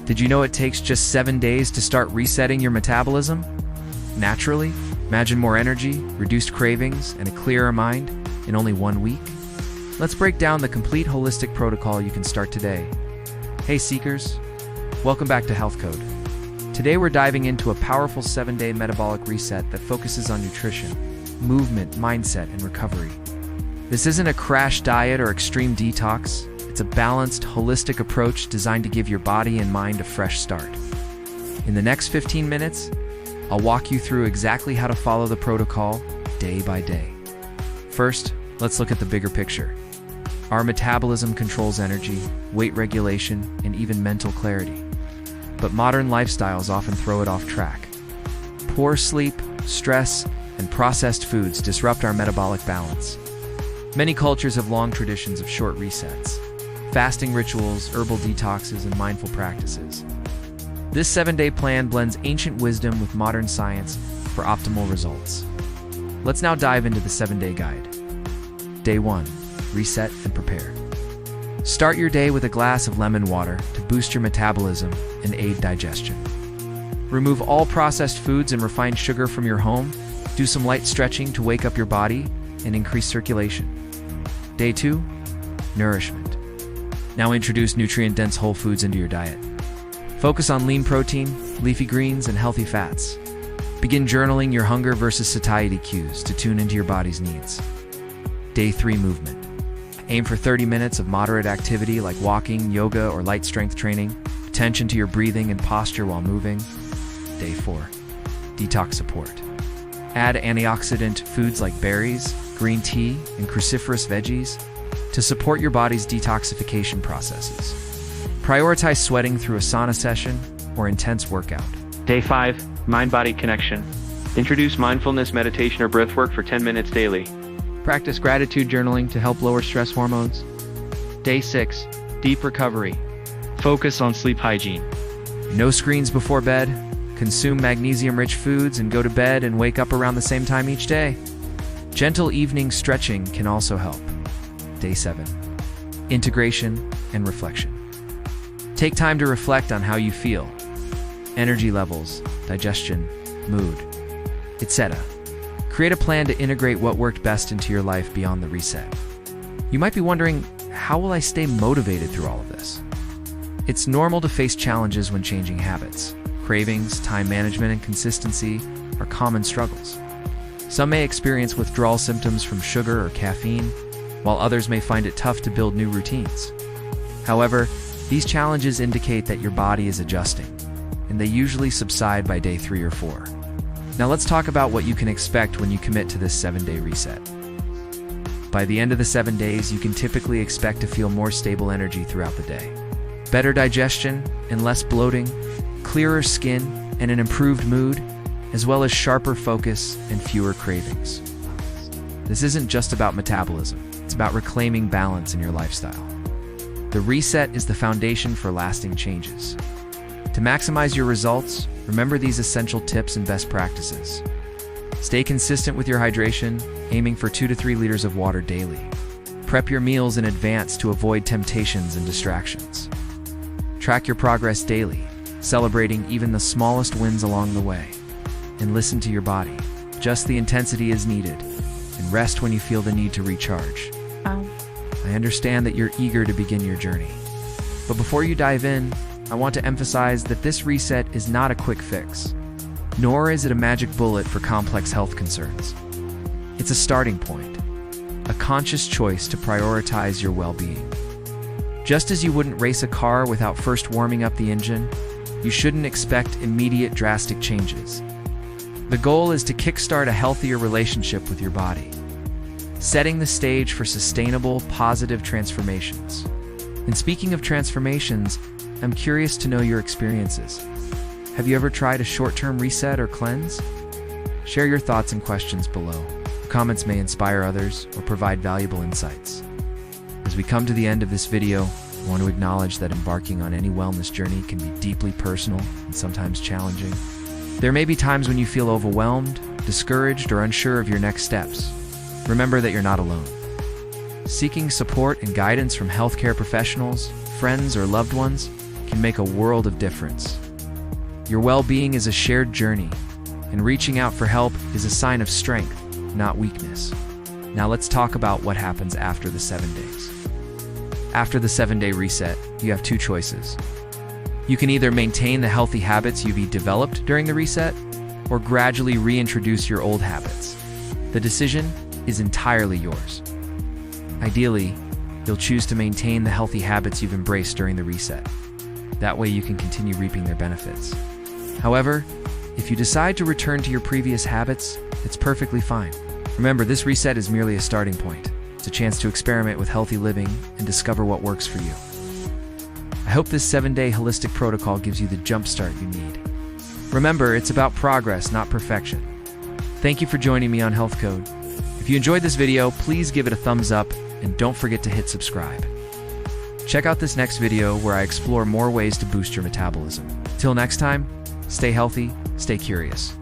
Did you know it takes just 7 days to start resetting your metabolism? Naturally, imagine more energy, reduced cravings, and a clearer mind in only 1 week. Let's break down the complete holistic protocol you can start today. Hey Seekers, welcome back to Health Code. Today we're diving into a powerful 7-day metabolic reset that focuses on nutrition, movement, mindset, and recovery. This isn't a crash diet or extreme detox. It's a balanced, holistic approach designed to give your body and mind a fresh start. In the next 15 minutes, I'll walk you through exactly how to follow the protocol day by day. First, let's look at the bigger picture. Our metabolism controls energy, weight regulation, and even mental clarity. But modern lifestyles often throw it off track. Poor sleep, stress, and processed foods disrupt our metabolic balance. Many cultures have long traditions of short resets, fasting rituals, herbal detoxes, and mindful practices. This 7-day plan blends ancient wisdom with modern science for optimal results. Let's now dive into the 7-day guide. Day 1. Reset and prepare. Start your day with a glass of lemon water to boost your metabolism and aid digestion. Remove all processed foods and refined sugar from your home. Do some light stretching to wake up your body and increase circulation. Day 2. Nourishment. Now introduce nutrient-dense whole foods into your diet. Focus on lean protein, leafy greens, and healthy fats. Begin journaling your hunger versus satiety cues to tune into your body's needs. Day 3. Movement. Aim for 30 minutes of moderate activity like walking, yoga, or light strength training. Attention to your breathing and posture while moving. Day 4. Detox support. Add antioxidant foods like berries, green tea, and cruciferous veggies to support your body's detoxification processes. Prioritize sweating through a sauna session or intense workout. Day 5. Mind-body connection. Introduce mindfulness meditation or breathwork for 10 minutes daily. Practice gratitude journaling to help lower stress hormones. Day 6. Deep recovery. Focus on sleep hygiene. No screens before bed. Consume magnesium-rich foods and go to bed and wake up around the same time each day. Gentle evening stretching can also help. Day 7. Integration and reflection. Take time to reflect on how you feel, energy levels, digestion, mood, etc. Create a plan to integrate what worked best into your life beyond the reset. You might be wondering, how will I stay motivated through all of this? It's normal to face challenges when changing habits. Cravings, time management, and consistency are common struggles. Some may experience withdrawal symptoms from sugar or caffeine, while others may find it tough to build new routines. However, these challenges indicate that your body is adjusting, and they usually subside by day 3 or 4. Now let's talk about what you can expect when you commit to this 7-day reset. By the end of the 7 days, you can typically expect to feel more stable energy throughout the day. Better digestion and less bloating, clearer skin and an improved mood, as well as sharper focus and fewer cravings. This isn't just about metabolism, it's about reclaiming balance in your lifestyle. The reset is the foundation for lasting changes. To maximize your results, remember these essential tips and best practices. Stay consistent with your hydration, aiming for 2 to 3 liters of water daily. Prep your meals in advance to avoid temptations and distractions. Track your progress daily, celebrating even the smallest wins along the way. And listen to your body. Adjust the intensity as needed, and rest when you feel the need to recharge. I understand that you're eager to begin your journey. But before you dive in, I want to emphasize that this reset is not a quick fix, nor is it a magic bullet for complex health concerns. It's a starting point, a conscious choice to prioritize your well-being. Just as you wouldn't race a car without first warming up the engine, you shouldn't expect immediate drastic changes. The goal is to kickstart a healthier relationship with your body, setting the stage for sustainable, positive transformations. And speaking of transformations, I'm curious to know your experiences. Have you ever tried a short-term reset or cleanse? Share your thoughts and questions below. Your comments may inspire others or provide valuable insights. As we come to the end of this video, I want to acknowledge that embarking on any wellness journey can be deeply personal and sometimes challenging. There may be times when you feel overwhelmed, discouraged, or unsure of your next steps. Remember that you're not alone. Seeking support and guidance from healthcare professionals, friends, or loved ones can make a world of difference. Your well-being is a shared journey, and reaching out for help is a sign of strength, not weakness. Now let's talk about what happens after the 7 days. After the 7-day reset, you have two choices. You can either maintain the healthy habits you've developed during the reset, or gradually reintroduce your old habits. The decision is entirely yours. Ideally, you'll choose to maintain the healthy habits you've embraced during the reset. That way you can continue reaping their benefits. However, if you decide to return to your previous habits, it's perfectly fine. Remember, this reset is merely a starting point. It's a chance to experiment with healthy living and discover what works for you. I hope this 7-day holistic protocol gives you the jumpstart you need. Remember, it's about progress, not perfection. Thank you for joining me on Health Code. If you enjoyed this video, please give it a thumbs up and don't forget to hit subscribe. Check out this next video where I explore more ways to boost your metabolism. Till next time, stay healthy, stay curious.